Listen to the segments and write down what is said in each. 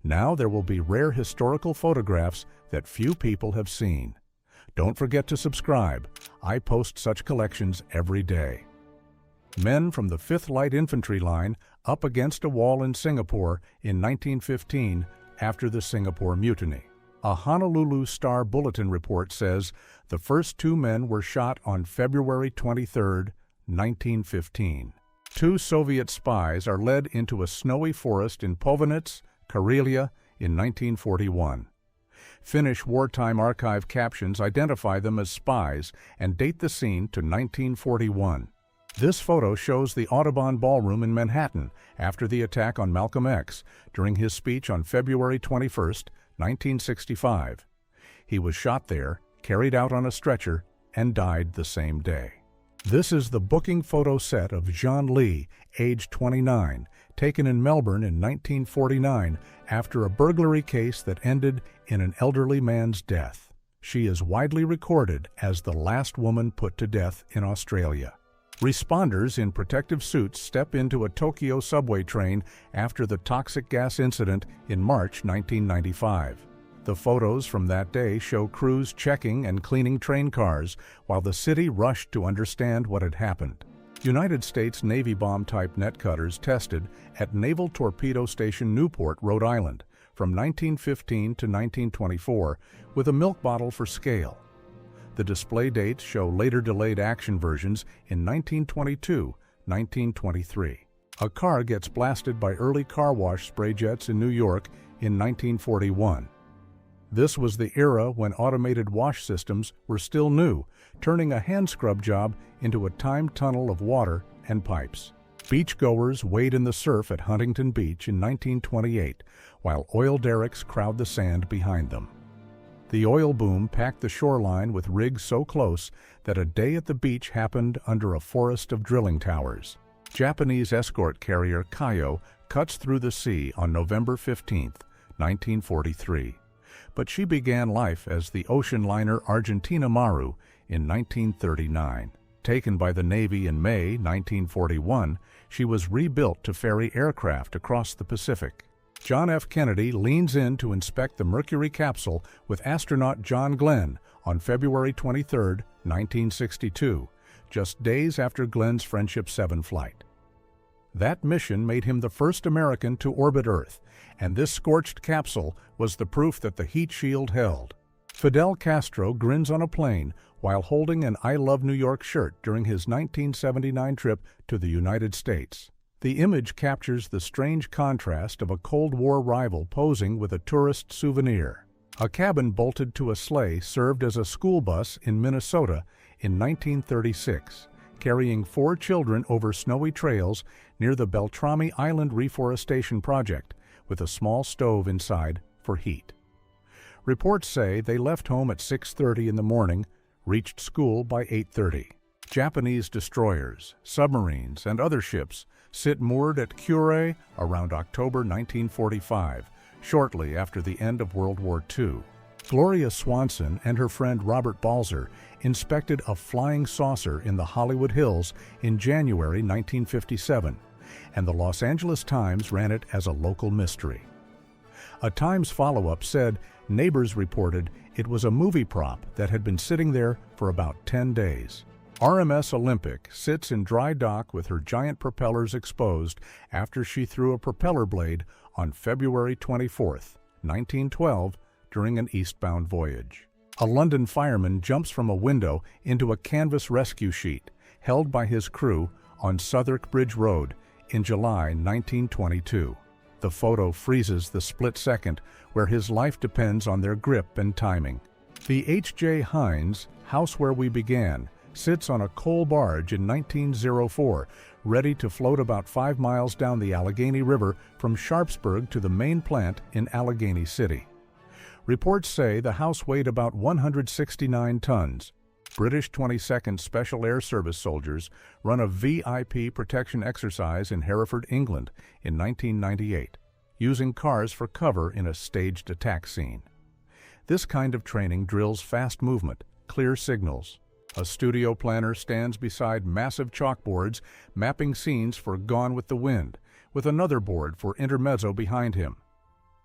Now there will be rare historical photographs that few people have seen. Don't forget to subscribe. I post such collections every day. Men from the 5th Light Infantry Line up against a wall in Singapore in 1915 after the Singapore Mutiny. A Honolulu Star Bulletin report says the first 2 men were shot on February 23, 1915. 2 Soviet spies are led into a snowy forest in Povinets, Karelia, in 1941. Finnish wartime archive captions identify them as spies and date the scene to 1941. This photo shows the Audubon Ballroom in Manhattan after the attack on Malcolm X during his speech on February 21, 1965. He was shot there, carried out on a stretcher, and died the same day. This is the booking photo set of Jean Lee, age 29, taken in Melbourne in 1949 after a burglary case that ended in an elderly man's death. She is widely recorded as the last woman put to death in Australia. Responders in protective suits step into a Tokyo subway train after the toxic gas incident in March 1995. The photos from that day show crews checking and cleaning train cars while the city rushed to understand what had happened. United States Navy bomb-type net cutters tested at Naval Torpedo Station Newport, Rhode Island, from 1915 to 1924 with a milk bottle for scale. The display dates show later delayed action versions in 1922, 1923. A car gets blasted by early car wash spray jets in New York in 1941. This was the era when automated wash systems were still new, turning a hand scrub job into a timed tunnel of water and pipes. Beachgoers wade in the surf at Huntington Beach in 1928, while oil derricks crowd the sand behind them. The oil boom packed the shoreline with rigs so close that a day at the beach happened under a forest of drilling towers. Japanese escort carrier Kayo cuts through the sea on November 15, 1943. But she began life as the ocean liner Argentina Maru in 1939. Taken by the Navy in May 1941, she was rebuilt to ferry aircraft across the Pacific. John F. Kennedy leans in to inspect the Mercury capsule with astronaut John Glenn on February 23, 1962, just days after Glenn's Friendship 7 flight. That mission made him the first American to orbit Earth, and this scorched capsule was the proof that the heat shield held. Fidel Castro grins on a plane while holding an I Love New York shirt during his 1979 trip to the United States. The image captures the strange contrast of a Cold War rival posing with a tourist souvenir. A cabin bolted to a sleigh served as a school bus in Minnesota in 1936, carrying 4 children over snowy trails near the Beltrami Island Reforestation Project, with a small stove inside for heat. Reports say they left home at 6:30 in the morning, reached school by 8:30. Japanese destroyers, submarines, and other ships sit moored at Kure around October 1945, shortly after the end of World War II. Gloria Swanson and her friend Robert Balzer inspected a flying saucer in the Hollywood Hills in January 1957, and the Los Angeles Times ran it as a local mystery. A Times follow-up said neighbors reported it was a movie prop that had been sitting there for about 10 days. RMS Olympic sits in dry dock with her giant propellers exposed after she threw a propeller blade on February 24, 1912, during an eastbound voyage. A London fireman jumps from a window into a canvas rescue sheet held by his crew on Southwark Bridge Road in July 1922. The photo freezes the split second where his life depends on their grip and timing. The H.J. Heinz, House Where We Began, sits on a coal barge in 1904, ready to float about 5 miles down the Allegheny River from Sharpsburg to the main plant in Allegheny City. Reports say the house weighed about 169 tons. British 22nd Special Air Service soldiers run a VIP protection exercise in Hereford, England in 1998, using cars for cover in a staged attack scene. This kind of training drills fast movement, clear signals. A studio planner stands beside massive chalkboards mapping scenes for Gone with the Wind, with another board for Intermezzo behind him.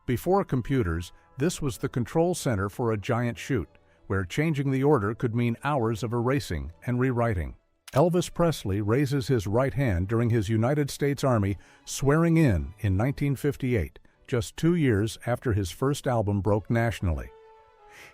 Before computers, this was the control center for a giant chute, where changing the order could mean hours of erasing and rewriting. Elvis Presley raises his right hand during his United States Army swearing in 1958, just 2 years after his first album broke nationally.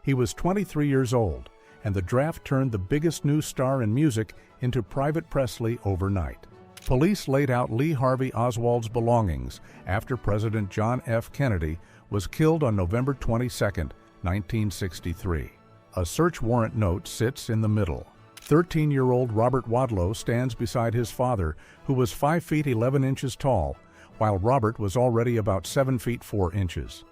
He was 23 years old, and the draft turned the biggest new star in music into Private Presley overnight. Police laid out Lee Harvey Oswald's belongings after President John F. Kennedy was killed on November 22, 1963. A search warrant note sits in the middle. 13-year-old Robert Wadlow stands beside his father, who was 5 feet 11 inches tall, while Robert was already about 7 feet 4 inches.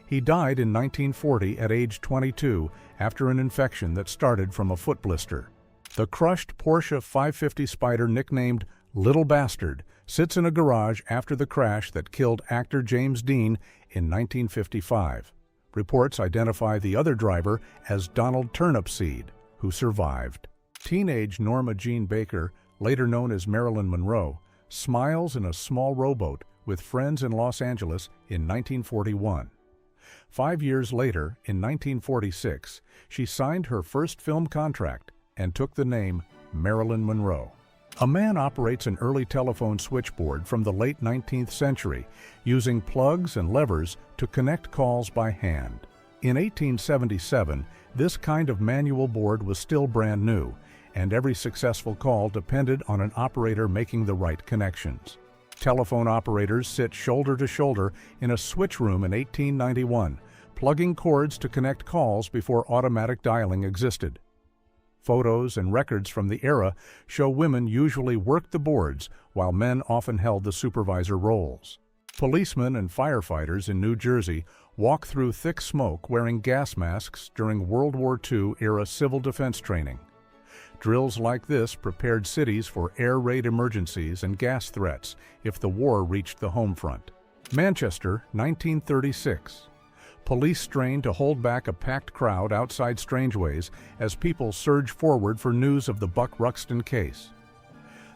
He died in 1940 at age 22 after an infection that started from a foot blister. The crushed Porsche 550 Spyder, nicknamed Little Bastard, sits in a garage after the crash that killed actor James Dean in 1955. Reports identify the other driver as Donald Turnipseed, who survived. Teenage Norma Jean Baker, later known as Marilyn Monroe, smiles in a small rowboat with friends in Los Angeles in 1941. 5 years later, in 1946, she signed her first film contract and took the name Marilyn Monroe. A man operates an early telephone switchboard from the late 19th century, using plugs and levers to connect calls by hand. In 1877, this kind of manual board was still brand new, and every successful call depended on an operator making the right connections. Telephone operators sit shoulder to shoulder in a switch room in 1891, plugging cords to connect calls before automatic dialing existed. Photos and records from the era show women usually worked the boards while men often held the supervisor roles. Policemen and firefighters in New Jersey walk through thick smoke wearing gas masks during World War II-era civil defense training. Drills like this prepared cities for air raid emergencies and gas threats if the war reached the home front. Manchester, 1936. Police strain to hold back a packed crowd outside Strangeways as people surge forward for news of the Buck Ruxton case.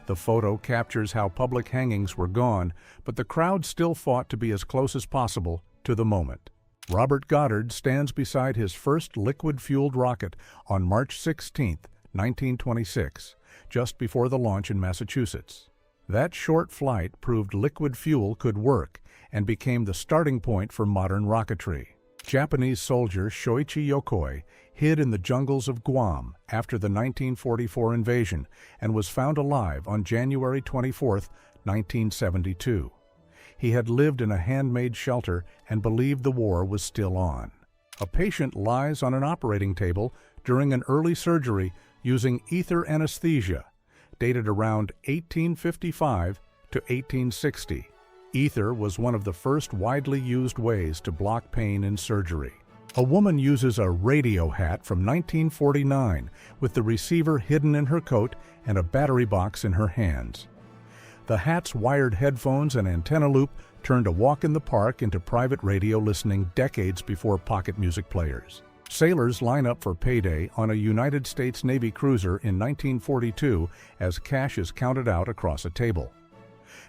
The photo captures how public hangings were gone, but the crowd still fought to be as close as possible to the moment. Robert Goddard stands beside his first liquid-fueled rocket on March 16, 1926, just before the launch in Massachusetts. That short flight proved liquid fuel could work and became the starting point for modern rocketry. Japanese soldier Shoichi Yokoi hid in the jungles of Guam after the 1944 invasion and was found alive on January 24, 1972. He had lived in a handmade shelter and believed the war was still on. A patient lies on an operating table during an early surgery using ether anesthesia, dated around 1855 to 1860. Ether was one of the first widely used ways to block pain in surgery. A woman uses a radio hat from 1949 with the receiver hidden in her coat and a battery box in her hands. The hat's wired headphones and antenna loop turned a walk in the park into private radio listening decades before pocket music players. Sailors line up for payday on a United States Navy cruiser in 1942 as cash is counted out across a table.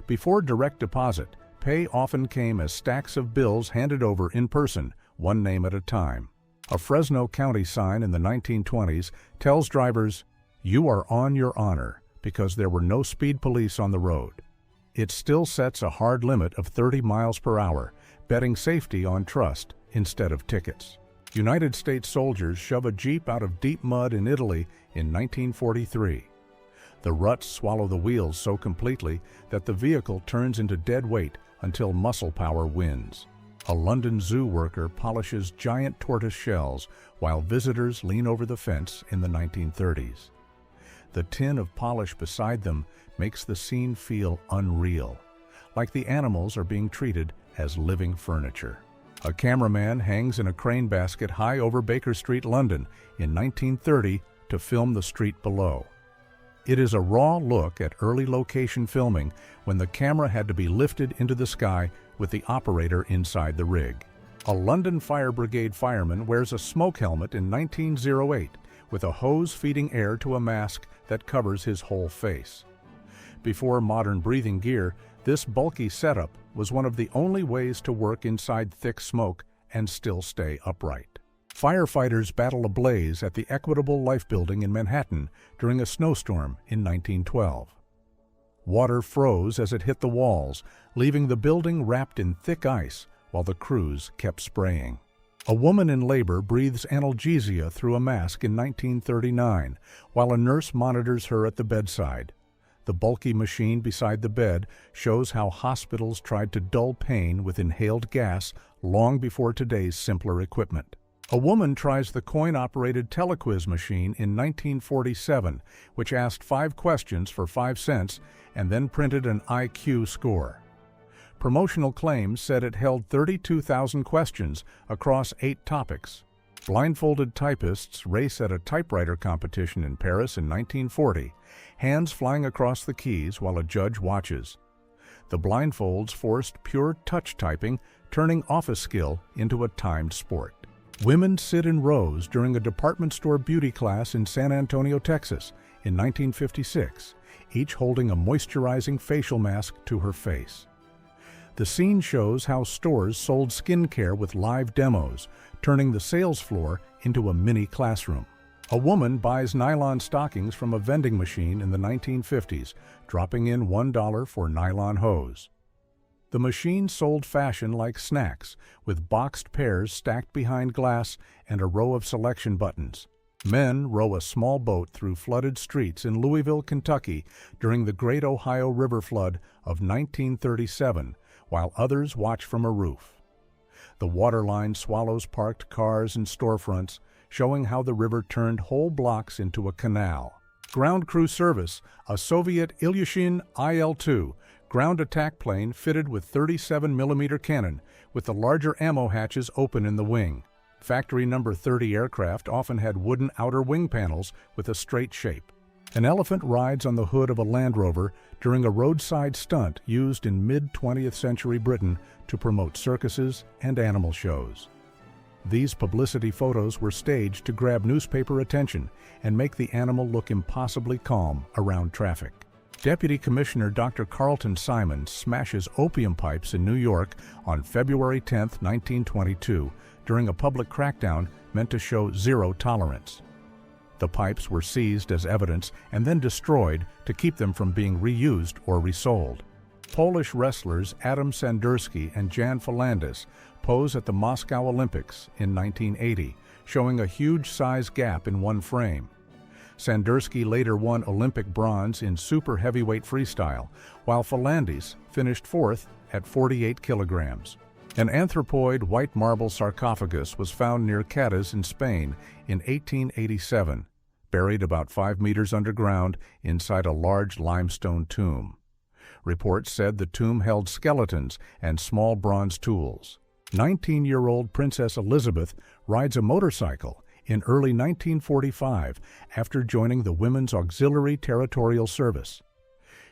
Before direct deposit, pay often came as stacks of bills handed over in person, one name at a time. A Fresno County sign in the 1920s tells drivers, "You are on your honor," because there were no speed police on the road. It still sets a hard limit of 30 miles per hour, betting safety on trust instead of tickets. United States soldiers shove a Jeep out of deep mud in Italy in 1943. The ruts swallow the wheels so completely that the vehicle turns into dead weight until muscle power wins. A London zoo worker polishes giant tortoise shells while visitors lean over the fence in the 1930s. The tin of polish beside them makes the scene feel unreal, like the animals are being treated as living furniture. A cameraman hangs in a crane basket high over Baker Street, London, in 1930 to film the street below. It is a raw look at early location filming when the camera had to be lifted into the sky with the operator inside the rig. A London Fire Brigade fireman wears a smoke helmet in 1908 with a hose feeding air to a mask that covers his whole face. Before modern breathing gear, This bulky setup was one of the only ways to work inside thick smoke and still stay upright. Firefighters battle a blaze at the Equitable Life Building in Manhattan during a snowstorm in 1912. Water froze as it hit the walls, leaving the building wrapped in thick ice while the crews kept spraying. A woman in labor breathes analgesia through a mask in 1939, while a nurse monitors her at the bedside. The bulky machine beside the bed shows how hospitals tried to dull pain with inhaled gas long before today's simpler equipment. A woman tries the coin-operated telequiz machine in 1947, which asked 5 questions for 5 cents and then printed an IQ score. Promotional claims said it held 32,000 questions across 8 topics. Blindfolded typists race at a typewriter competition in Paris in 1940, hands flying across the keys while a judge watches. The blindfolds forced pure touch typing, turning office skill into a timed sport. Women sit in rows during a department store beauty class in San Antonio, Texas, in 1956, each holding a moisturizing facial mask to her face. The scene shows how stores sold skincare with live demos, turning the sales floor into a mini classroom. A woman buys nylon stockings from a vending machine in the 1950s, dropping in $1 for nylon hose. The machine sold fashion like snacks, with boxed pears stacked behind glass and a row of selection buttons. Men row a small boat through flooded streets in Louisville, Kentucky during the Great Ohio River Flood of 1937, while others watch from a roof. The waterline swallows parked cars and storefronts, showing how the river turned whole blocks into a canal. Ground crew service, a Soviet Ilyushin IL-2 ground attack plane fitted with 37mm cannon, with the larger ammo hatches open in the wing. Factory number 30 aircraft often had wooden outer wing panels with a straight shape. An elephant rides on the hood of a Land Rover during a roadside stunt used in mid-20th century Britain to promote circuses and animal shows. These publicity photos were staged to grab newspaper attention and make the animal look impossibly calm around traffic. Deputy Commissioner Dr. Carlton Simon smashes opium pipes in New York on February 10, 1922, during a public crackdown meant to show zero tolerance. The pipes were seized as evidence and then destroyed to keep them from being reused or resold. Polish wrestlers Adam Sandurski and Jan Falandis pose at the Moscow Olympics in 1980, showing a huge size gap in one frame. Sandurski later won Olympic bronze in super heavyweight freestyle, while Falandis finished 4th at 48 kilograms. An anthropoid white marble sarcophagus was found near Cadiz in Spain in 1887, buried about 5 meters underground inside a large limestone tomb. Reports said the tomb held skeletons and small bronze tools. 19-year-old Princess Elizabeth rides a motorcycle in early 1945 after joining the Women's Auxiliary Territorial Service.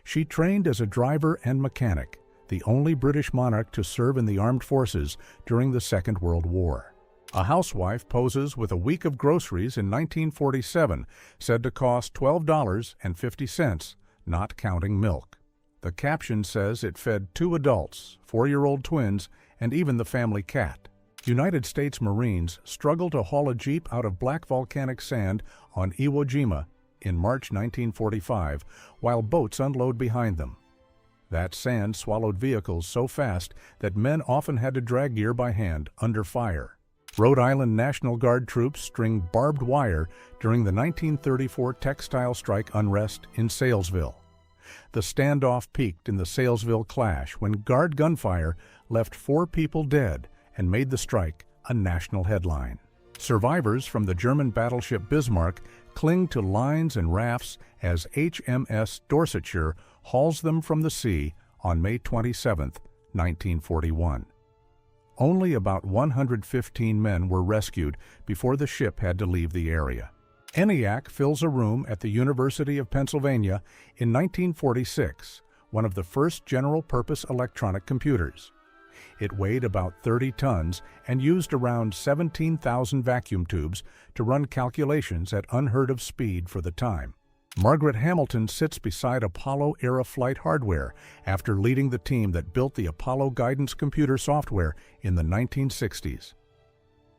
She trained as a driver and mechanic, the only British monarch to serve in the armed forces during the Second World War. A housewife poses with a week of groceries in 1947, said to cost $12.50, not counting milk. The caption says it fed 2 adults, 4-year-old twins, and even the family cat. United States Marines struggle to haul a jeep out of black volcanic sand on Iwo Jima in March 1945, while boats unload behind them. That sand swallowed vehicles so fast that men often had to drag gear by hand under fire. Rhode Island National Guard troops string barbed wire during the 1934 textile strike unrest in Salesville. The standoff peaked in the Salesville clash when Guard gunfire left 4 people dead and made the strike a national headline. Survivors from the German battleship Bismarck cling to lines and rafts as HMS Dorsetshire hauls them from the sea on May 27, 1941. Only about 115 men were rescued before the ship had to leave the area. ENIAC fills a room at the University of Pennsylvania in 1946, one of the first general-purpose electronic computers. It weighed about 30 tons and used around 17,000 vacuum tubes to run calculations at unheard-of speed for the time. Margaret Hamilton sits beside Apollo-era flight hardware after leading the team that built the Apollo guidance computer software in the 1960s.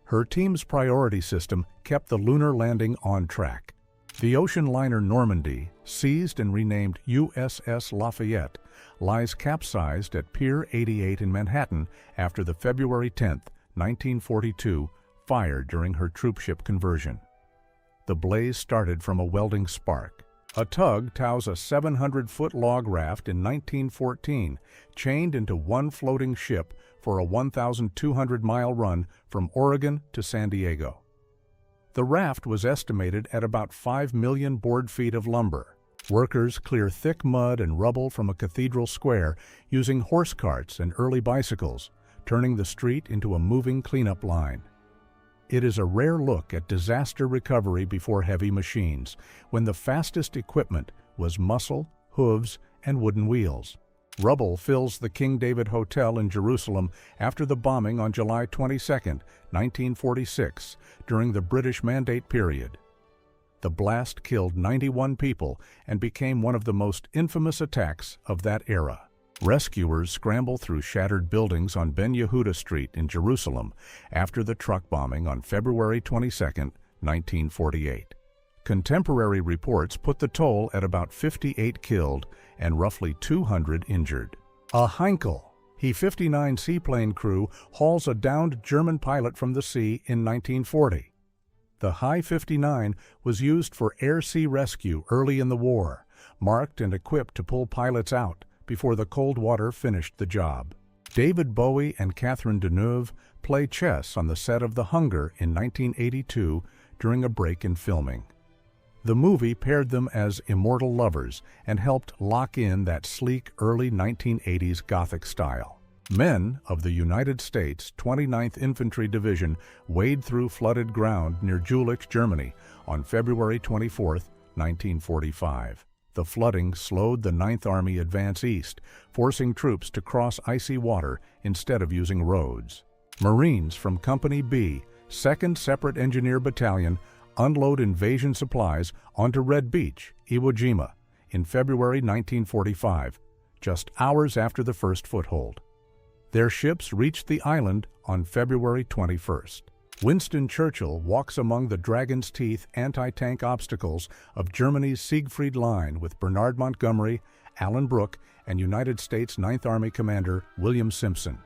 Her team's priority system kept the lunar landing on track. The ocean liner Normandy, seized and renamed USS Lafayette, lies capsized at Pier 88 in Manhattan after the February 10, 1942, fire during her troopship conversion. The blaze started from a welding spark. A tug tows a 700-foot log raft in 1914, chained into one floating ship for a 1,200-mile run from Oregon to San Diego. The raft was estimated at about 5 million board feet of lumber. Workers clear thick mud and rubble from a cathedral square using horse carts and early bicycles, turning the street into a moving cleanup line. It is a rare look at disaster recovery before heavy machines, when the fastest equipment was muscle, hooves, and wooden wheels. Rubble fills the King David Hotel in Jerusalem after the bombing on July 22, 1946, during the British Mandate period. The blast killed 91 people and became one of the most infamous attacks of that era. Rescuers scramble through shattered buildings on Ben Yehuda Street in Jerusalem after the truck bombing on February 22, 1948. Contemporary reports put the toll at about 58 killed and roughly 200 injured. A Heinkel He-59 seaplane crew hauls a downed German pilot from the sea in 1940. The Hi-59 was used for air-sea rescue early in the war, marked and equipped to pull pilots out before the cold water finished the job. David Bowie and Catherine Deneuve play chess on the set of The Hunger in 1982 during a break in filming. The movie paired them as immortal lovers and helped lock in that sleek early 1980s Gothic style. Men of the United States 29th Infantry Division wade through flooded ground near Jülich, Germany on February 24, 1945. The flooding slowed the 9th Army advance east, forcing troops to cross icy water instead of using roads. Marines from Company B, 2nd Separate Engineer Battalion, unload invasion supplies onto Red Beach, Iwo Jima, in February 1945, just hours after the first foothold. Their ships reached the island on February 21st. Winston Churchill walks among the Dragon's Teeth anti-tank obstacles of Germany's Siegfried Line with Bernard Montgomery, Alan Brooke, and United States 9th Army Commander William Simpson.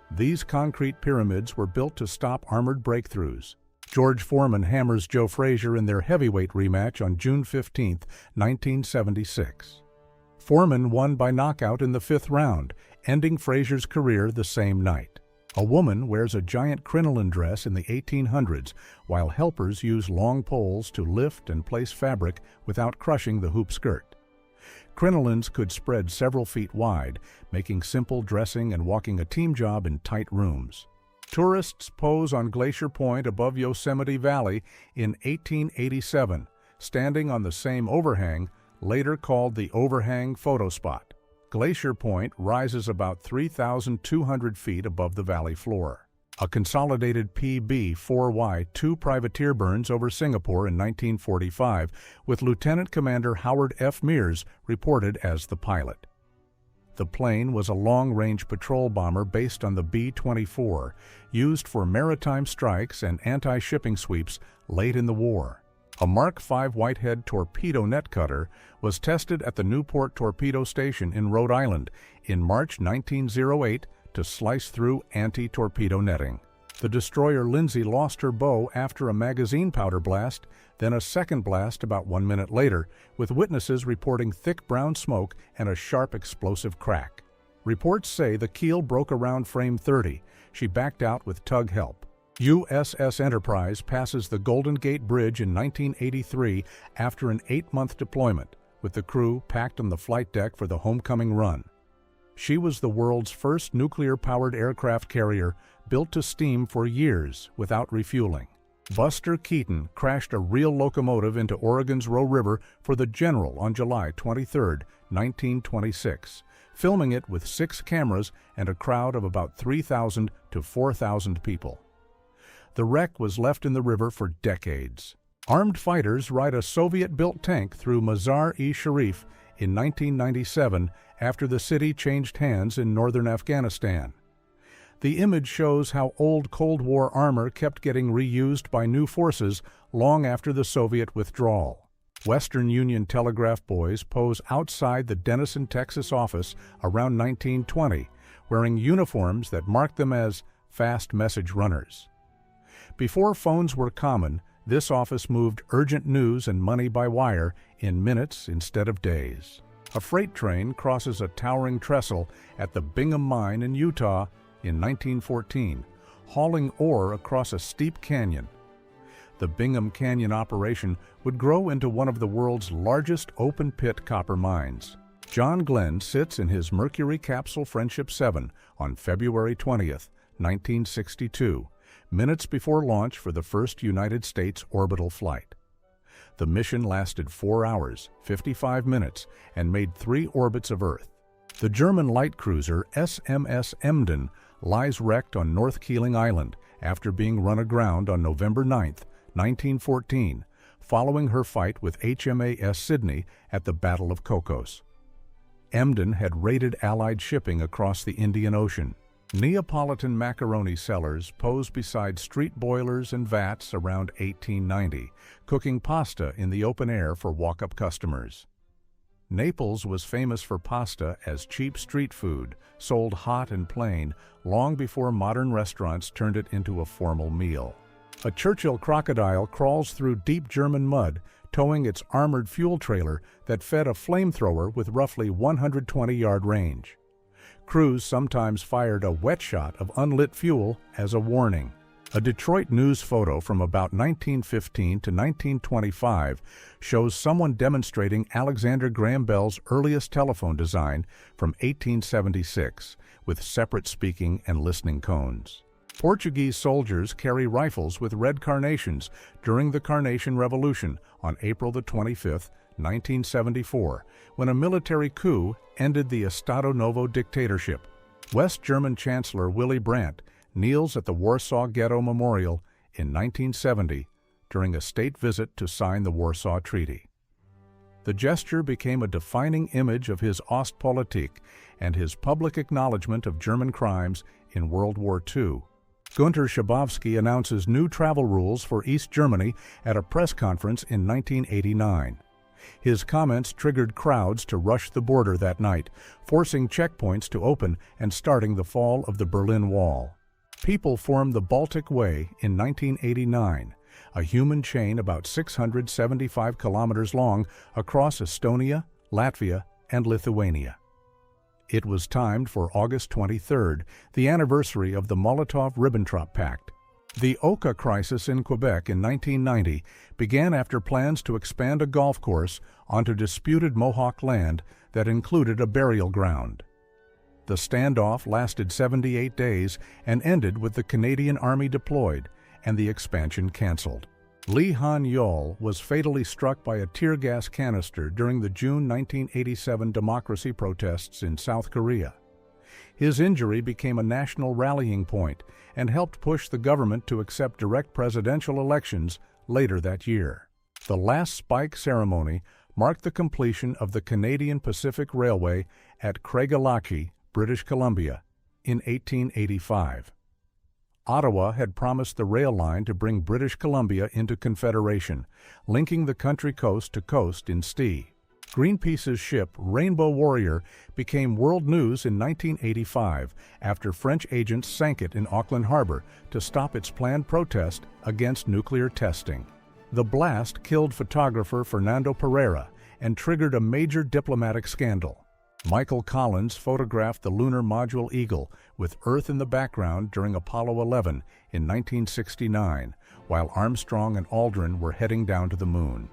These concrete pyramids were built to stop armored breakthroughs. George Foreman hammers Joe Frazier in their heavyweight rematch on June 15, 1976. Foreman won by knockout in the 5th round, ending Frazier's career the same night. A woman wears a giant crinoline dress in the 1800s, while helpers use long poles to lift and place fabric without crushing the hoop skirt. Crinolines could spread several feet wide, making simple dressing and walking a team job in tight rooms. Tourists pose on Glacier Point above Yosemite Valley in 1887, standing on the same overhang, later called the Overhang Photo Spot. Glacier Point rises about 3,200 feet above the valley floor. A consolidated PB-4Y-2 privateer burns over Singapore in 1945, with Lieutenant Commander Howard F. Mears reported as the pilot. The plane was a long-range patrol bomber based on the B-24, used for maritime strikes and anti-shipping sweeps late in the war. A Mark V Whitehead torpedo net cutter was tested at the Newport Torpedo Station in Rhode Island in March 1908 to slice through anti-torpedo netting. The destroyer Lindsay lost her bow after a magazine powder blast, then a second blast about 1 minute later, with witnesses reporting thick brown smoke and a sharp explosive crack. Reports say the keel broke around frame 30. She backed out with tug help. USS Enterprise passes the Golden Gate Bridge in 1983 after an 8-month deployment, with the crew packed on the flight deck for the homecoming run. She was the world's first nuclear-powered aircraft carrier, built to steam for years without refueling. Buster Keaton crashed a real locomotive into Oregon's Roe River for the General on July 23, 1926, filming it with 6 cameras and a crowd of about 3,000 to 4,000 people. The wreck was left in the river for decades. Armed fighters ride a Soviet-built tank through Mazar-e-Sharif in 1997 after the city changed hands in northern Afghanistan. The image shows how old Cold War armor kept getting reused by new forces long after the Soviet withdrawal. Western Union telegraph boys pose outside the Denison, Texas office around 1920, wearing uniforms that marked them as fast message runners. Before phones were common, this office moved urgent news and money by wire in minutes instead of days. A freight train crosses a towering trestle at the Bingham Mine in Utah in 1914, hauling ore across a steep canyon. The Bingham Canyon operation would grow into one of the world's largest open-pit copper mines. John Glenn sits in his Mercury capsule Friendship 7 on February 20th, 1962, minutes before launch for the first United States orbital flight. The mission lasted 4 hours, 55 minutes, and made 3 orbits of Earth. The German light cruiser SMS Emden lies wrecked on North Keeling Island after being run aground on November 9, 1914, following her fight with HMAS Sydney at the Battle of Cocos. Emden had raided Allied shipping across the Indian Ocean. Neapolitan macaroni sellers posed beside street boilers and vats around 1890, cooking pasta in the open air for walk-up customers. Naples was famous for pasta as cheap street food, sold hot and plain, long before modern restaurants turned it into a formal meal. A Churchill crocodile crawls through deep German mud, towing its armored fuel trailer that fed a flamethrower with roughly 120-yard range. Crews sometimes fired a wet shot of unlit fuel as a warning. A Detroit News photo from about 1915 to 1925 shows someone demonstrating Alexander Graham Bell's earliest telephone design from 1876, with separate speaking and listening cones. Portuguese soldiers carry rifles with red carnations during the Carnation Revolution on April 25, 1974, when a military coup ended the Estado Novo dictatorship. West German Chancellor Willy Brandt kneels at the Warsaw Ghetto Memorial in 1970 during a state visit to sign the Warsaw Treaty. The gesture became a defining image of his Ostpolitik and his public acknowledgement of German crimes in World War II. Günter Schabowski announces new travel rules for East Germany at a press conference in 1989. His comments triggered crowds to rush the border that night, forcing checkpoints to open and starting the fall of the Berlin Wall. People formed the Baltic Way in 1989, a human chain about 675 kilometers long across Estonia, Latvia, and Lithuania. It was timed for August 23rd, the anniversary of the Molotov-Ribbentrop Pact. The Oka crisis in Quebec in 1990 began after plans to expand a golf course onto disputed Mohawk land that included a burial ground. The standoff lasted 78 days and ended with the Canadian Army deployed and the expansion canceled. Lee Han-yeol was fatally struck by a tear gas canister during the June 1987 democracy protests in South Korea. His injury became a national rallying point and helped push the government to accept direct presidential elections later that year. The last spike ceremony marked the completion of the Canadian Pacific Railway at Craigellachie, British Columbia, in 1885. Ottawa had promised the rail line to bring British Columbia into Confederation, linking the country coast to coast in Stee. Greenpeace's ship Rainbow Warrior became world news in 1985 after French agents sank it in Auckland Harbor to stop its planned protest against nuclear testing. The blast killed photographer Fernando Pereira and triggered a major diplomatic scandal. Michael Collins photographed the lunar module Eagle with Earth in the background during Apollo 11 in 1969, while Armstrong and Aldrin were heading down to the moon.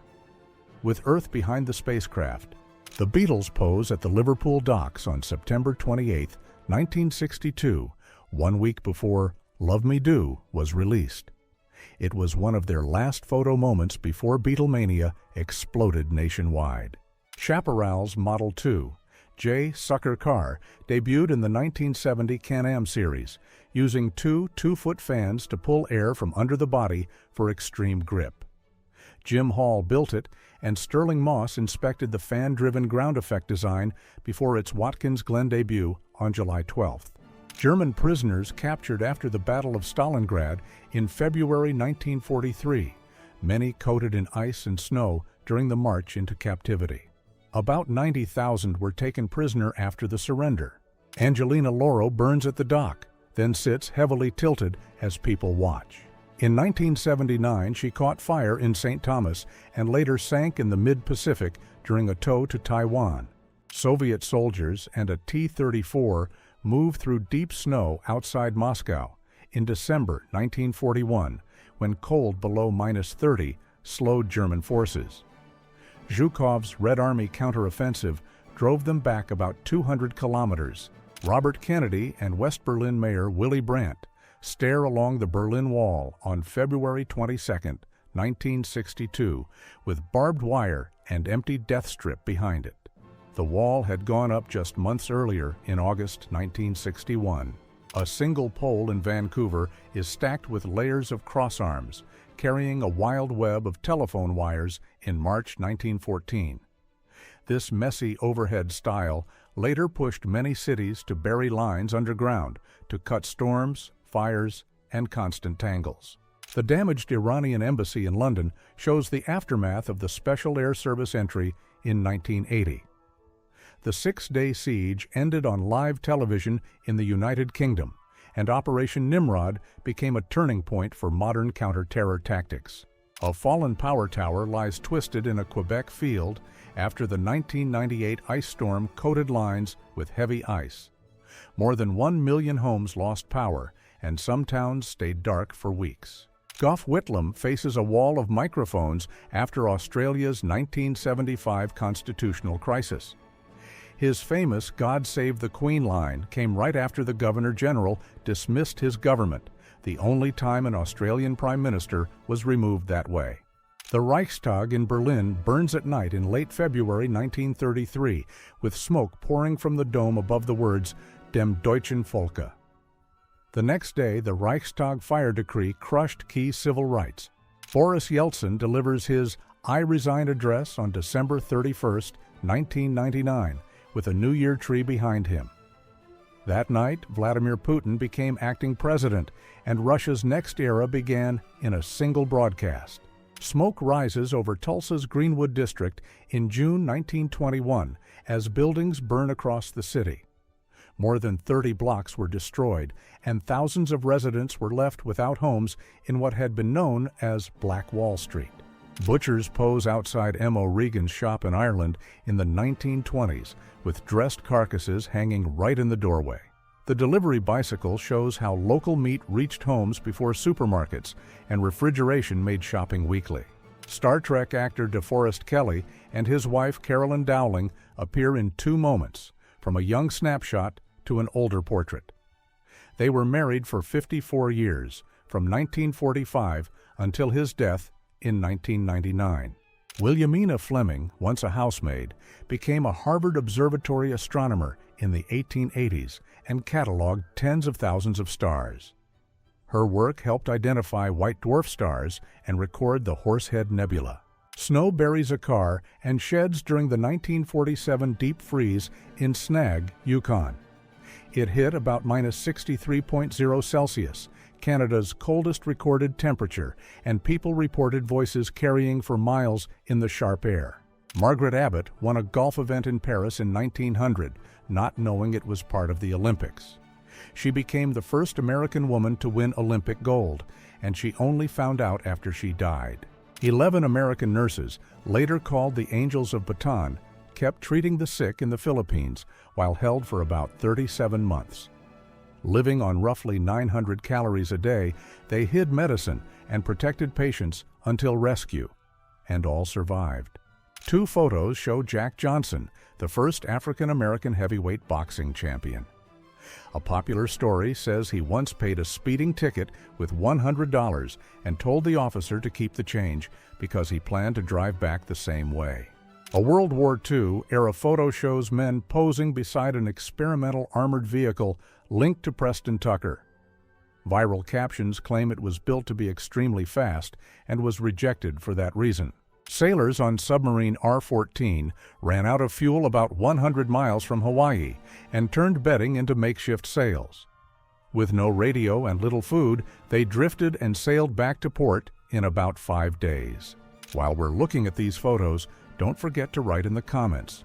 With Earth behind the spacecraft, the Beatles pose at the Liverpool docks on September 28, 1962, 1 week before Love Me Do was released. It was one of their last photo moments before Beatlemania exploded nationwide. Chaparral's Model 2 J. Sucker car debuted in the 1970 Can-Am series, using two 2-foot fans to pull air from under the body for extreme grip. Jim Hall built it, and Sterling Moss inspected the fan-driven ground effect design before its Watkins Glen debut on July 12th. German prisoners captured after the Battle of Stalingrad in February 1943, many coated in ice and snow during the march into captivity. About 90,000 were taken prisoner after the surrender. Angelina Lauro burns at the dock, then sits heavily tilted as people watch. In 1979, she caught fire in St. Thomas and later sank in the mid-Pacific during a tow to Taiwan. Soviet soldiers and a T-34 moved through deep snow outside Moscow in December 1941, when cold below -30 slowed German forces. Zhukov's Red Army counteroffensive drove them back about 200 kilometers. Robert Kennedy and West Berlin Mayor Willy Brandt stare along the Berlin Wall on February 22, 1962, with barbed wire and empty death strip behind it. The wall had gone up just months earlier in August 1961. A single pole in Vancouver is stacked with layers of crossarms, carrying a wild web of telephone wires in March 1914. This messy overhead style later pushed many cities to bury lines underground to cut storms, fires, and constant tangles. The damaged Iranian embassy in London shows the aftermath of the Special Air Service entry in 1980. The six-day siege ended on live television in the United Kingdom, and Operation Nimrod became a turning point for modern counter-terror tactics. A fallen power tower lies twisted in a Quebec field after the 1998 ice storm coated lines with heavy ice. More than 1 million homes lost power, and some towns stayed dark for weeks. Gough Whitlam faces a wall of microphones after Australia's 1975 constitutional crisis. His famous "God Save the Queen" line came right after the Governor-General dismissed his government, the only time an Australian Prime Minister was removed that way. The Reichstag in Berlin burns at night in late February 1933, with smoke pouring from the dome above the words, "Dem deutschen Volke." The next day, the Reichstag fire decree crushed key civil rights. Boris Yeltsin delivers his "I Resign" address on December 31, 1999, with a New Year tree behind him. That night, Vladimir Putin became acting president, and Russia's next era began in a single broadcast. Smoke rises over Tulsa's Greenwood district in June 1921 as buildings burn across the city. More than 30 blocks were destroyed, and thousands of residents were left without homes in what had been known as Black Wall Street. Butchers pose outside M.O. Regan's shop in Ireland in the 1920s, with dressed carcasses hanging right in the doorway. The delivery bicycle shows how local meat reached homes before supermarkets, and refrigeration made shopping weekly. Star Trek actor DeForest Kelley and his wife Carolyn Dowling appear in 2 moments, from a young snapshot to an older portrait. They were married for 54 years, from 1945 until his death in 1999. Williamina Fleming, once a housemaid, became a Harvard Observatory astronomer in the 1880s and cataloged tens of thousands of stars. Her work helped identify white dwarf stars and record the Horsehead Nebula. Snow buries a car and sheds during the 1947 deep freeze in Snag, Yukon. It hit about -63.0 Celsius, Canada's coldest recorded temperature, and people reported voices carrying for miles in the sharp air. Margaret Abbott won a golf event in Paris in 1900, not knowing it was part of the Olympics. She became the first American woman to win Olympic gold, and she only found out after she died. 11 American nurses, later called the Angels of Bataan, kept treating the sick in the Philippines while held for about 37 months. Living on roughly 900 calories a day, they hid medicine and protected patients until rescue, and all survived. 2 photos show Jack Johnson, the first African-American heavyweight boxing champion. A popular story says he once paid a speeding ticket with $100 and told the officer to keep the change because he planned to drive back the same way. A World War II-era photo shows men posing beside an experimental armored vehicle linked to Preston Tucker. Viral captions claim it was built to be extremely fast and was rejected for that reason. Sailors on submarine R-14 ran out of fuel about 100 miles from Hawaii and turned bedding into makeshift sails. With no radio and little food, they drifted and sailed back to port in about 5 days. While we're looking at these photos, don't forget to write in the comments.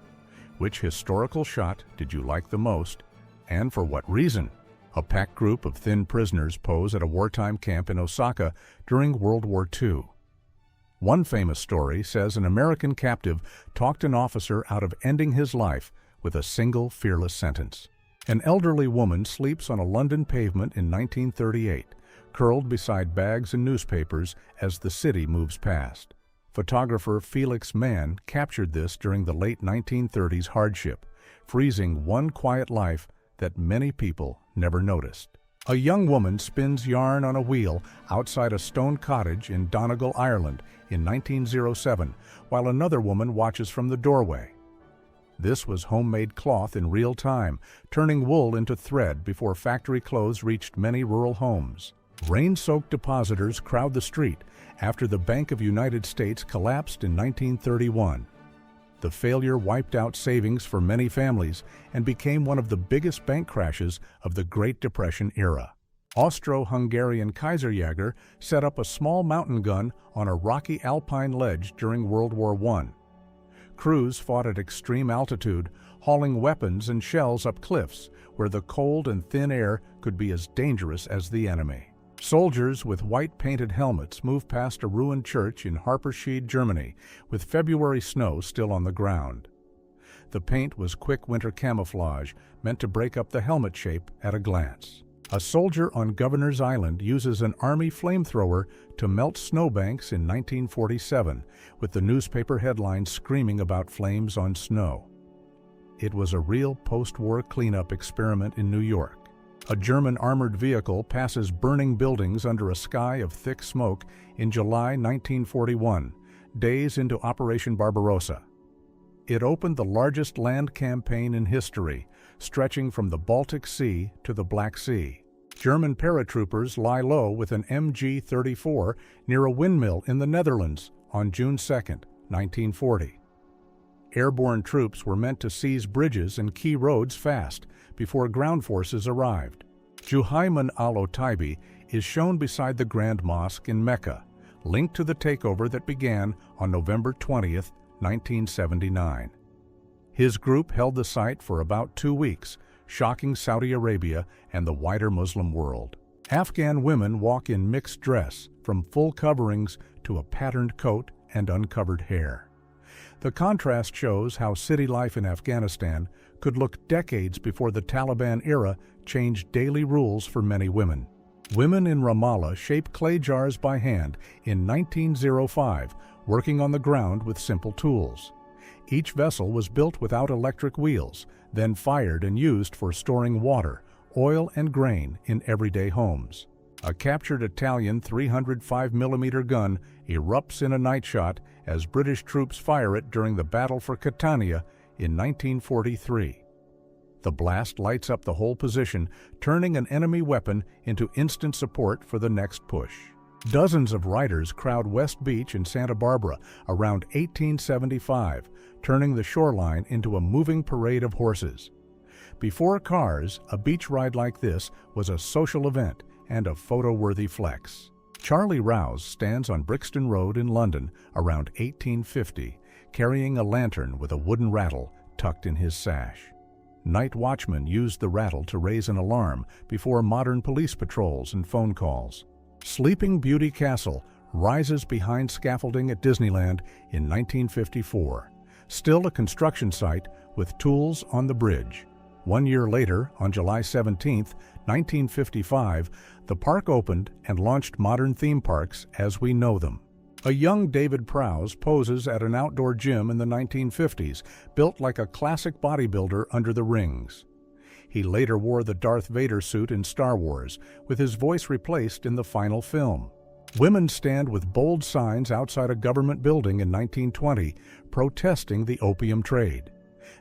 Which historical shot did you like the most, and for what reason? A packed group of thin prisoners pose at a wartime camp in Osaka during World War II. One famous story says an American captive talked an officer out of ending his life with a single fearless sentence. An elderly woman sleeps on a London pavement in 1938, curled beside bags and newspapers as the city moves past. Photographer Felix Mann captured this during the late 1930s hardship, freezing one quiet life that many people never noticed. A young woman spins yarn on a wheel outside a stone cottage in Donegal, Ireland in 1907, while another woman watches from the doorway. This was homemade cloth in real time, turning wool into thread before factory clothes reached many rural homes. Rain-soaked depositors crowd the street after the Bank of United States collapsed in 1931. The failure wiped out savings for many families and became one of the biggest bank crashes of the Great Depression era. Austro-Hungarian Kaiserjäger set up a small mountain gun on a rocky alpine ledge during World War I. Crews fought at extreme altitude, hauling weapons and shells up cliffs where the cold and thin air could be as dangerous as the enemy. Soldiers with white painted helmets moved past a ruined church in Harperschied, Germany, with February snow still on the ground. The paint was quick winter camouflage, meant to break up the helmet shape at a glance. A soldier on Governor's Island uses an army flamethrower to melt snowbanks in 1947, with the newspaper headlines screaming about flames on snow. It was a real post-war cleanup experiment in New York. A German armored vehicle passes burning buildings under a sky of thick smoke in July 1941, days into Operation Barbarossa. It opened the largest land campaign in history, stretching from the Baltic Sea to the Black Sea. German paratroopers lie low with an MG-34 near a windmill in the Netherlands on June 2, 1940. Airborne troops were meant to seize bridges and key roads fast before ground forces arrived. Juhayman al-Otaibi is shown beside the Grand Mosque in Mecca, linked to the takeover that began on November 20, 1979. His group held the site for about 2 weeks, shocking Saudi Arabia and the wider Muslim world. Afghan women walk in mixed dress, from full coverings to a patterned coat and uncovered hair. The contrast shows how city life in Afghanistan could look decades before the Taliban era changed daily rules for many women. Women in Ramallah shape clay jars by hand in 1905, working on the ground with simple tools. Each vessel was built without electric wheels, then fired and used for storing water, oil, and grain in everyday homes. A captured Italian 305mm gun erupts in a night shot as British troops fire it during the Battle for Catania in 1943. The blast lights up the whole position, turning an enemy weapon into instant support for the next push. Dozens of riders crowd West Beach in Santa Barbara around 1875, turning the shoreline into a moving parade of horses. Before cars, a beach ride like this was a social event and a photo-worthy flex. Charlie Rouse stands on Brixton Road in London around 1850, carrying a lantern with a wooden rattle tucked in his sash. Night watchmen used the rattle to raise an alarm before modern police patrols and phone calls. Sleeping Beauty Castle rises behind scaffolding at Disneyland in 1954, still a construction site with tools on the bridge. 1 year later, on July 17, 1955, the park opened and launched modern theme parks as we know them. A young David Prowse poses at an outdoor gym in the 1950s, built like a classic bodybuilder under the rings. He later wore the Darth Vader suit in Star Wars, with his voice replaced in the final film. Women stand with bold signs outside a government building in 1920, protesting the opium trade.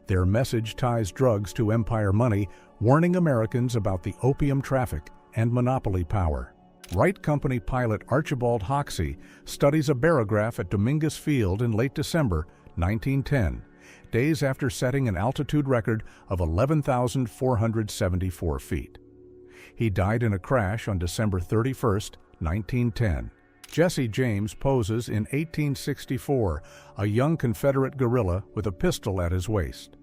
Their message ties drugs to empire money, warning Americans about the opium traffic and monopoly power. Wright Company pilot Archibald Hoxsey studies a barograph at Dominguez Field in late December 1910, days after setting an altitude record of 11,474 feet. He died in a crash on December 31, 1910. Jesse James poses in 1864, a young Confederate guerrilla with a pistol at his waist.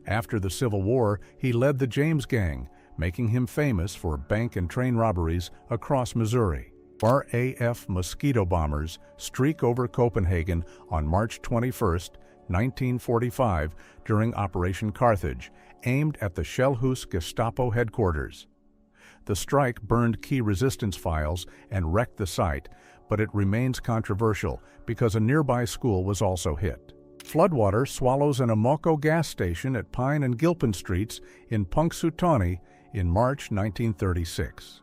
After the Civil War, he led the James Gang, making him famous for bank and train robberies across Missouri. RAF mosquito bombers streak over Copenhagen on March 21, 1945, during Operation Carthage, aimed at the Shellhus Gestapo headquarters. The strike burned key resistance files and wrecked the site, but it remains controversial because a nearby school was also hit. Floodwater swallows an Amoco gas station at Pine and Gilpin Streets in Punxsutawney in March 1936.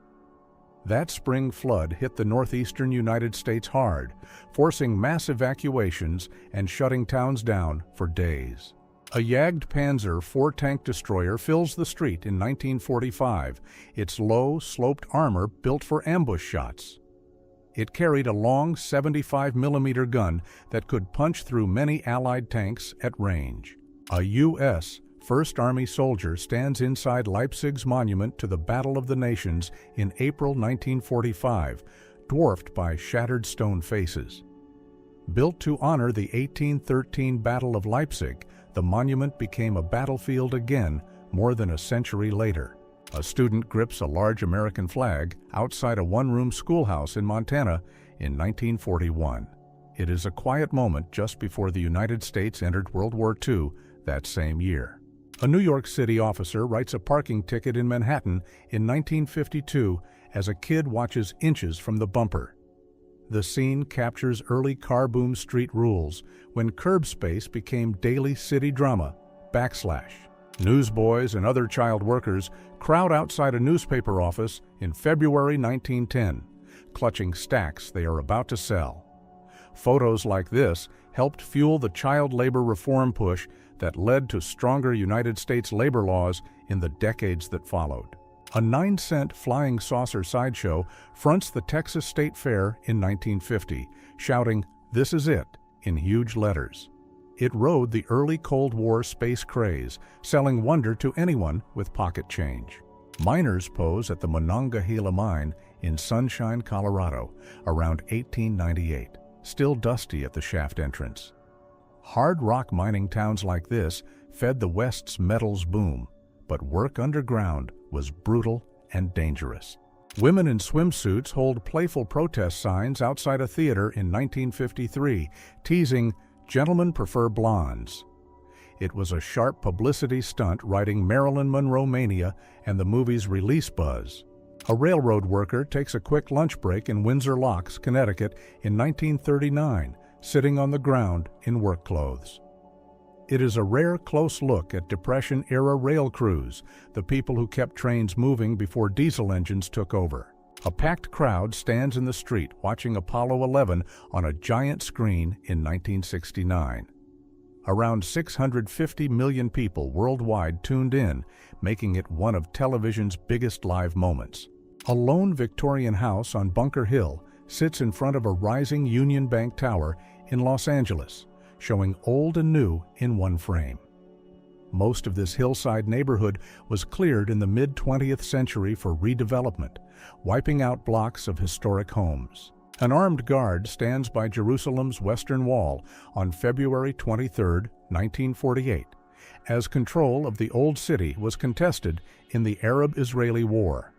That spring flood hit the northeastern United States hard, forcing mass evacuations and shutting towns down for days. A Jagd Panzer IV-tank destroyer fills the street in 1945, its low, sloped armor built for ambush shots. It carried a long 75mm gun that could punch through many Allied tanks at range. A U.S. First Army soldier stands inside Leipzig's monument to the Battle of the Nations in April 1945, dwarfed by shattered stone faces. Built to honor the 1813 Battle of Leipzig, the monument became a battlefield again more than a century later. A student grips a large American flag outside a one-room schoolhouse in Montana in 1941. It is a quiet moment just before the United States entered World War II that same year. A New York City officer writes a parking ticket in Manhattan in 1952 as a kid watches inches from the bumper. The scene captures early car boom street rules when curb space became daily city drama, backslash. Newsboys and other child workers crowd outside a newspaper office in February 1910, clutching stacks they are about to sell. Photos like this helped fuel the child labor reform push that led to stronger United States labor laws in the decades that followed. A 9-cent flying saucer sideshow fronts the Texas State Fair in 1950, shouting, "This is it," in huge letters. It rode the early Cold War space craze, selling wonder to anyone with pocket change. Miners pose at the Monongahela Mine in Sunshine, Colorado, around 1898, still dusty at the shaft entrance. Hard rock mining towns like this fed the West's metals boom, but work underground was brutal and dangerous. Women in swimsuits hold playful protest signs outside a theater in 1953, teasing, "Gentlemen prefer blondes." It was a sharp publicity stunt riding Marilyn Monroe mania and the movie's release buzz. A railroad worker takes a quick lunch break in Windsor Locks, Connecticut in 1939, sitting on the ground in work clothes. It is a rare close look at Depression-era rail crews, the people who kept trains moving before diesel engines took over. A packed crowd stands in the street watching Apollo 11 on a giant screen in 1969. Around 650 million people worldwide tuned in, making it one of television's biggest live moments. A lone Victorian house on Bunker Hill sits in front of a rising Union Bank tower in Los Angeles, showing old and new in one frame. Most of this hillside neighborhood was cleared in the mid-20th century for redevelopment, wiping out blocks of historic homes. An armed guard stands by Jerusalem's Western Wall on February 23, 1948, as control of the Old City was contested in the Arab-Israeli War.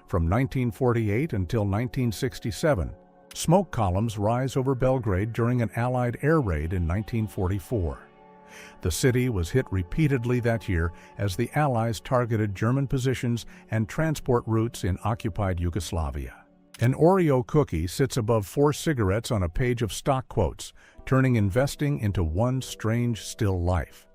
From 1948 until 1967, smoke columns rise over Belgrade during an Allied air raid in 1944. The city was hit repeatedly that year as the Allies targeted German positions and transport routes in occupied Yugoslavia. An Oreo cookie sits above 4 cigarettes on a page of stock quotes, turning investing into one strange still life.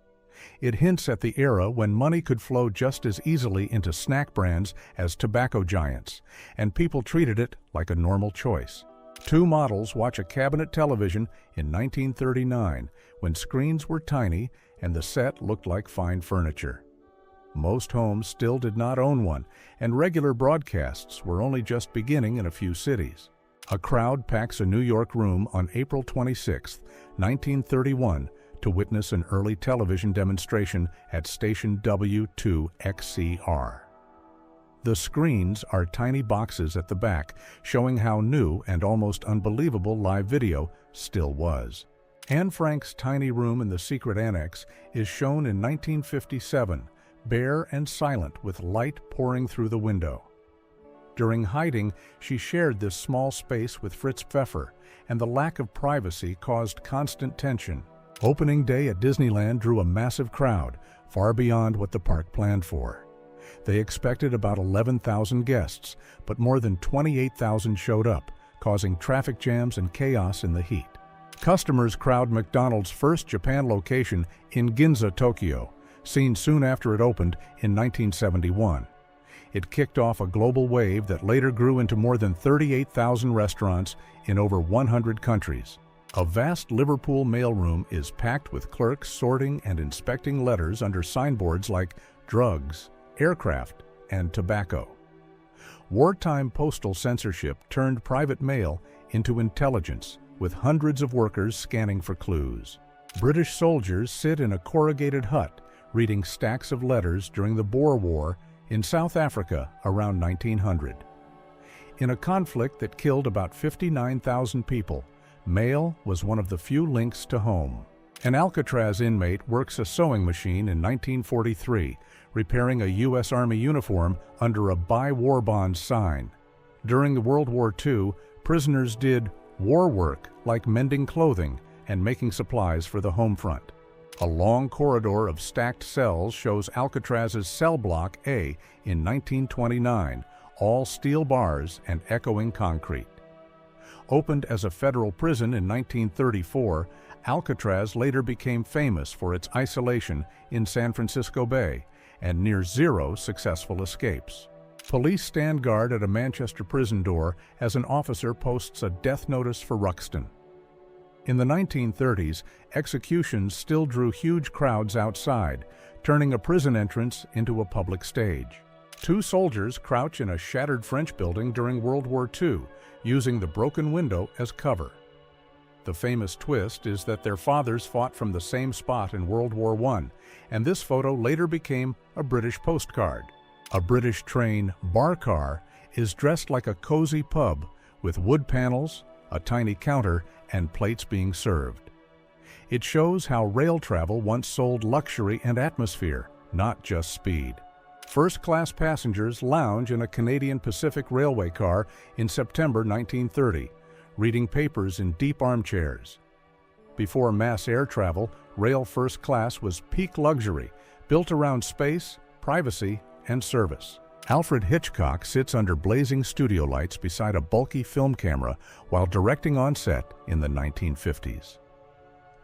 It hints at the era when money could flow just as easily into snack brands as tobacco giants, and people treated it like a normal choice. 2 models watch a cabinet television in 1939 when screens were tiny and the set looked like fine furniture. Most homes still did not own one, and regular broadcasts were only just beginning in a few cities. A crowd packs a New York room on April 26, 1931, to witness an early television demonstration at station W2XCR. The screens are tiny boxes at the back, showing how new and almost unbelievable live video still was. Anne Frank's tiny room in the secret annex is shown in 1957, bare and silent with light pouring through the window. During hiding, she shared this small space with Fritz Pfeffer, and the lack of privacy caused constant tension. Opening day at Disneyland drew a massive crowd, far beyond what the park planned for. They expected about 11,000 guests, but more than 28,000 showed up, causing traffic jams and chaos in the heat. Customers crowd McDonald's first Japan location in Ginza, Tokyo, seen soon after it opened in 1971. It kicked off a global wave that later grew into more than 38,000 restaurants in over 100 countries. A vast Liverpool mailroom is packed with clerks sorting and inspecting letters under signboards like drugs, aircraft, and tobacco. Wartime postal censorship turned private mail into intelligence, with hundreds of workers scanning for clues. British soldiers sit in a corrugated hut, reading stacks of letters during the Boer War in South Africa around 1900. In a conflict that killed about 59,000 people, mail was one of the few links to home. An Alcatraz inmate works a sewing machine in 1943, repairing a U.S. Army uniform under a Buy War Bonds sign. During the World War II, prisoners did war work like mending clothing and making supplies for the home front. A long corridor of stacked cells shows Alcatraz's cell block A in 1929, all steel bars and echoing concrete. Opened as a federal prison in 1934, Alcatraz later became famous for its isolation in San Francisco Bay and near zero successful escapes. Police stand guard at a Manchester prison door as an officer posts a death notice for Ruxton. In the 1930s, executions still drew huge crowds outside, turning a prison entrance into a public stage. Two soldiers crouch in a shattered French building during World War II, using the broken window as cover. The famous twist is that their fathers fought from the same spot in World War I, and this photo later became a British postcard. A British train bar car is dressed like a cozy pub with wood panels, a tiny counter, and plates being served. It shows how rail travel once sold luxury and atmosphere, not just speed. First-class passengers lounge in a Canadian Pacific Railway car in September 1930, reading papers in deep armchairs. Before mass air travel, rail first class was peak luxury, built around space, privacy, and service. Alfred Hitchcock sits under blazing studio lights beside a bulky film camera while directing on set in the 1950s.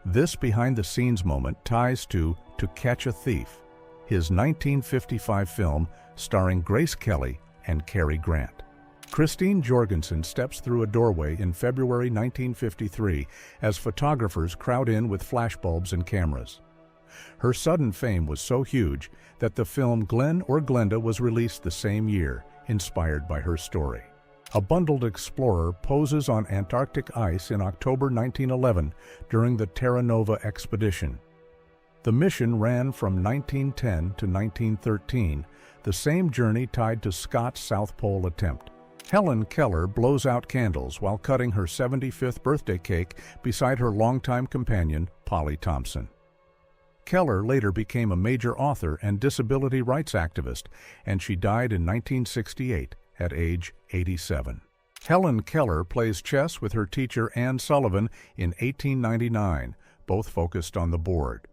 This behind-the-scenes moment ties to Catch a Thief, his 1955 film starring Grace Kelly and Cary Grant. Christine Jorgensen steps through a doorway in February 1953 as photographers crowd in with flashbulbs and cameras. Her sudden fame was so huge that the film Glenn or Glenda was released the same year, inspired by her story. A bundled explorer poses on Antarctic ice in October 1911 during the Terra Nova expedition. The mission ran from 1910 to 1913, the same journey tied to Scott's South Pole attempt. Helen Keller blows out candles while cutting her 75th birthday cake beside her longtime companion, Polly Thompson. Keller later became a major author and disability rights activist, and she died in 1968 at age 87. Helen Keller plays chess with her teacher Anne Sullivan in 1899, both focused on the board.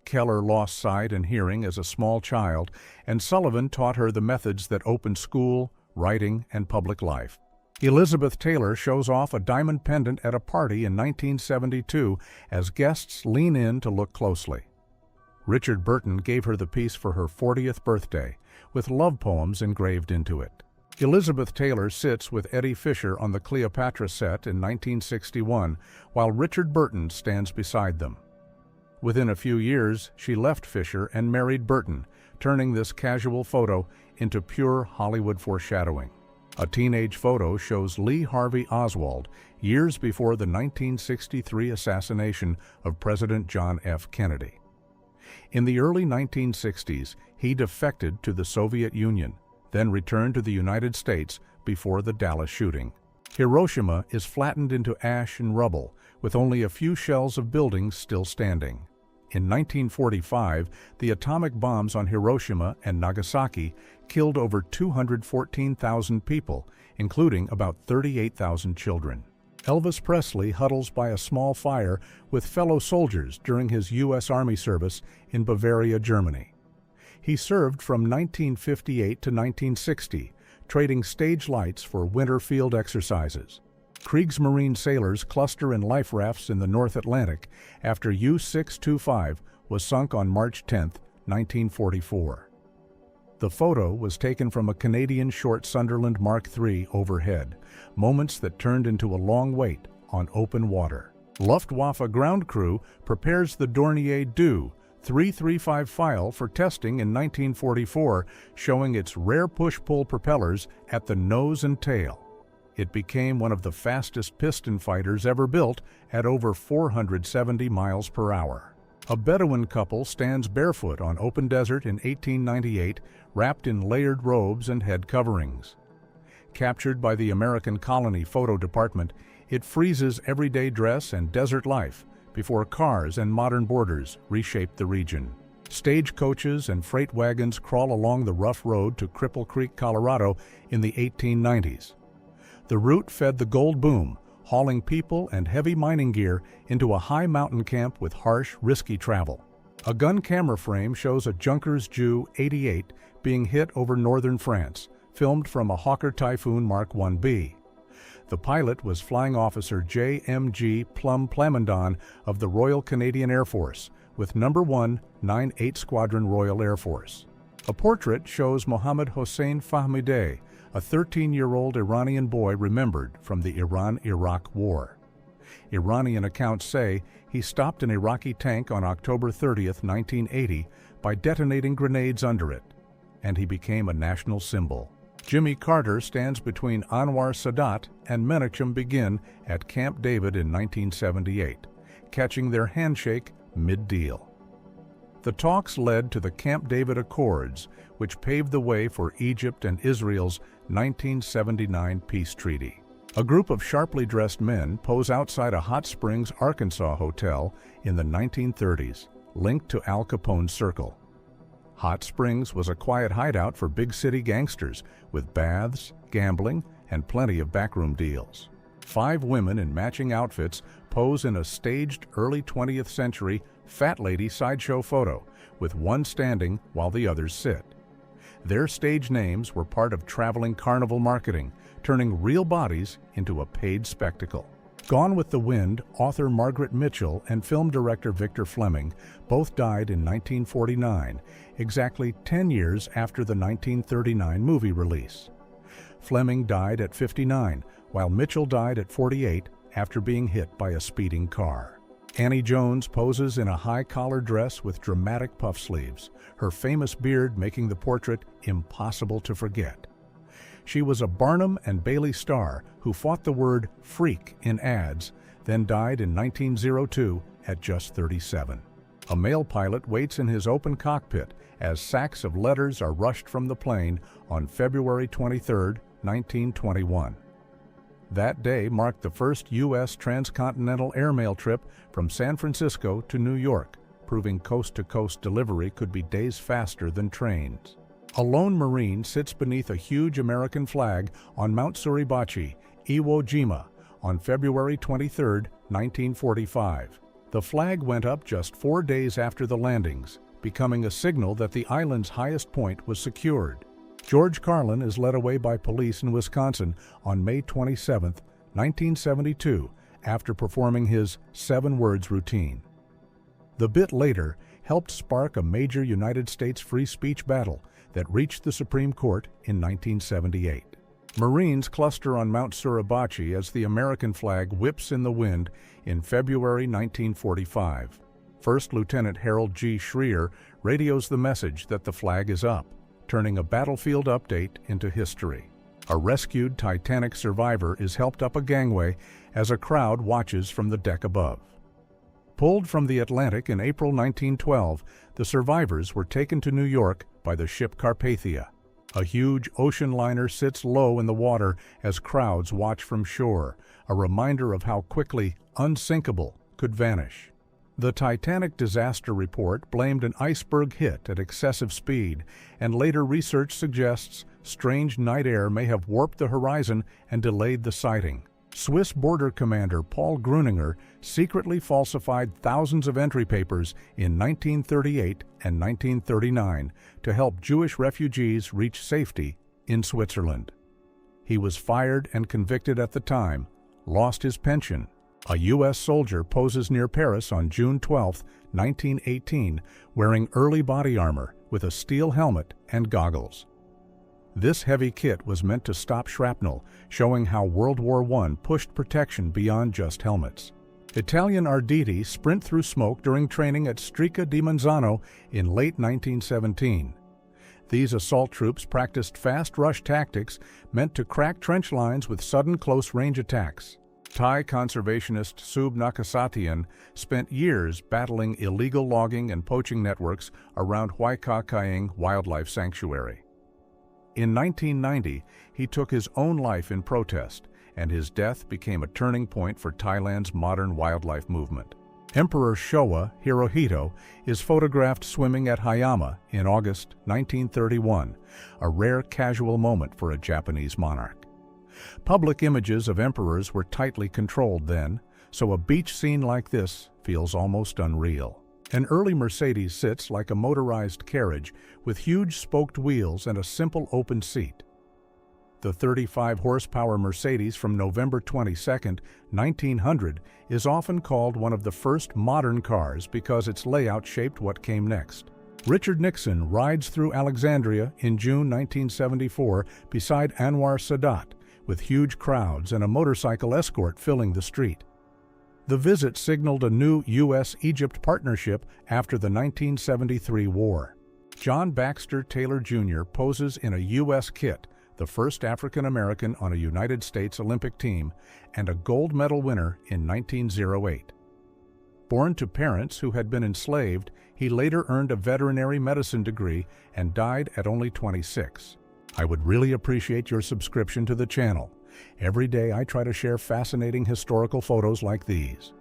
Keller lost sight and hearing as a small child, and Sullivan taught her the methods that opened school, writing, and public life. Elizabeth Taylor shows off a diamond pendant at a party in 1972 as guests lean in to look closely. Richard Burton gave her the piece for her 40th birthday, with love poems engraved into it. Elizabeth Taylor sits with Eddie Fisher on the Cleopatra set in 1961, while Richard Burton stands beside them. Within a few years, she left Fisher and married Burton, turning this casual photo into pure Hollywood foreshadowing. A teenage photo shows Lee Harvey Oswald years before the 1963 assassination of President John F. Kennedy. In the early 1960s, he defected to the Soviet Union, then returned to the United States before the Dallas shooting. Hiroshima is flattened into ash and rubble, with only a few shells of buildings still standing. In 1945, the atomic bombs on Hiroshima and Nagasaki killed over 214,000 people, including about 38,000 children. Elvis Presley huddles by a small fire with fellow soldiers during his U.S. Army service in Bavaria, Germany. He served from 1958 to 1960, trading stage lights for winter field exercises. Kriegsmarine sailors cluster in life rafts in the North Atlantic after U-625 was sunk on March 10, 1944. The photo was taken from a Canadian short Sunderland Mark III overhead, moments that turned into a long wait on open water. Luftwaffe ground crew prepares the Dornier Du 335 file for testing in 1944, showing its rare push-pull propellers at the nose and tail. It became one of the fastest piston fighters ever built at over 470 miles per hour. A Bedouin couple stands barefoot on open desert in 1898, wrapped in layered robes and head coverings. Captured by the American Colony Photo Department, it freezes everyday dress and desert life before cars and modern borders reshaped the region. Stagecoaches and freight wagons crawl along the rough road to Cripple Creek, Colorado in the 1890s. The route fed the gold boom, hauling people and heavy mining gear into a high mountain camp with harsh, risky travel. A gun camera frame shows a Junkers Ju 88 being hit over northern France, filmed from a Hawker Typhoon Mark 1B. The pilot was Flying Officer J.M.G. Plum Plamondon of the Royal Canadian Air Force, with No. 1 98 Squadron Royal Air Force. A portrait shows Mohammad Hossein Fahmideh, a 13-year-old Iranian boy remembered from the Iran-Iraq War. Iranian accounts say he stopped an Iraqi tank on October 30, 1980, by detonating grenades under it, and he became a national symbol. Jimmy Carter stands between Anwar Sadat and Menachem Begin at Camp David in 1978, catching their handshake mid-deal. The talks led to the Camp David Accords, which paved the way for Egypt and Israel's 1979 peace treaty. A group of sharply dressed men pose outside a Hot Springs, Arkansas hotel in the 1930s, linked to Al Capone's circle. Hot Springs was a quiet hideout for big city gangsters, with baths, gambling, and plenty of backroom deals. 5 women in matching outfits pose in a staged early 20th century fat lady sideshow photo, with one standing while the others sit. Their stage names were part of traveling carnival marketing, turning real bodies into a paid spectacle. Gone with the Wind, author Margaret Mitchell and film director Victor Fleming both died in 1949, exactly 10 years after the 1939 movie release. Fleming died at 59, while Mitchell died at 48 after being hit by a speeding car. Annie Jones poses in a high-collar dress with dramatic puff sleeves, her famous beard making the portrait impossible to forget. She was a Barnum and Bailey star who fought the word freak in ads, then died in 1902 at just 37. A male pilot waits in his open cockpit as sacks of letters are rushed from the plane on February 23, 1921. That day marked the first U.S. transcontinental airmail trip from San Francisco to New York, proving coast-to-coast delivery could be days faster than trains. A lone Marine sits beneath a huge American flag on Mount Suribachi, Iwo Jima, on February 23, 1945. The flag went up just 4 days after the landings, becoming a signal that the island's highest point was secured. George Carlin is led away by police in Wisconsin on May 27, 1972, after performing his 7 words routine. The bit later helped spark a major United States free speech battle that reached the Supreme Court in 1978. Marines cluster on Mount Suribachi as the American flag whips in the wind in February 1945. First Lieutenant Harold G. Schreer radios the message that the flag is up, turning a battlefield update into history. A rescued Titanic survivor is helped up a gangway as a crowd watches from the deck above. Pulled from the Atlantic in April 1912, the survivors were taken to New York by the ship Carpathia. A huge ocean liner sits low in the water as crowds watch from shore, a reminder of how quickly unsinkable could vanish. The Titanic disaster report blamed an iceberg hit at excessive speed, and later research suggests strange night air may have warped the horizon and delayed the sighting. Swiss border commander Paul Gruninger secretly falsified thousands of entry papers in 1938 and 1939 to help Jewish refugees reach safety in Switzerland. He was fired and convicted at the time, lost his pension. A U.S. soldier poses near Paris on June 12, 1918, wearing early body armor with a steel helmet and goggles. This heavy kit was meant to stop shrapnel, showing how World War I pushed protection beyond just helmets. Italian Arditi sprint through smoke during training at Strica di Manzano in late 1917. These assault troops practiced fast rush tactics meant to crack trench lines with sudden close-range attacks. Thai conservationist Sub Nakasatian spent years battling illegal logging and poaching networks around Hoi Ka Kaing Wildlife Sanctuary. In 1990, he took his own life in protest, and his death became a turning point for Thailand's modern wildlife movement. Emperor Showa Hirohito is photographed swimming at Hayama in August 1931, a rare casual moment for a Japanese monarch. Public images of emperors were tightly controlled then, so a beach scene like this feels almost unreal. An early Mercedes sits like a motorized carriage with huge spoked wheels and a simple open seat. The 35-horsepower Mercedes from November 22, 1900 is often called one of the first modern cars because its layout shaped what came next. Richard Nixon rides through Alexandria in June 1974 beside Anwar Sadat, with huge crowds and a motorcycle escort filling the street. The visit signaled a new U.S.-Egypt partnership after the 1973 war. John Baxter Taylor Jr. poses in a U.S. kit, the first African-American on a United States Olympic team, and a gold medal winner in 1908. Born to parents who had been enslaved, he later earned a veterinary medicine degree and died at only 26. I would really appreciate your subscription to the channel. Every day I try to share fascinating historical photos like these.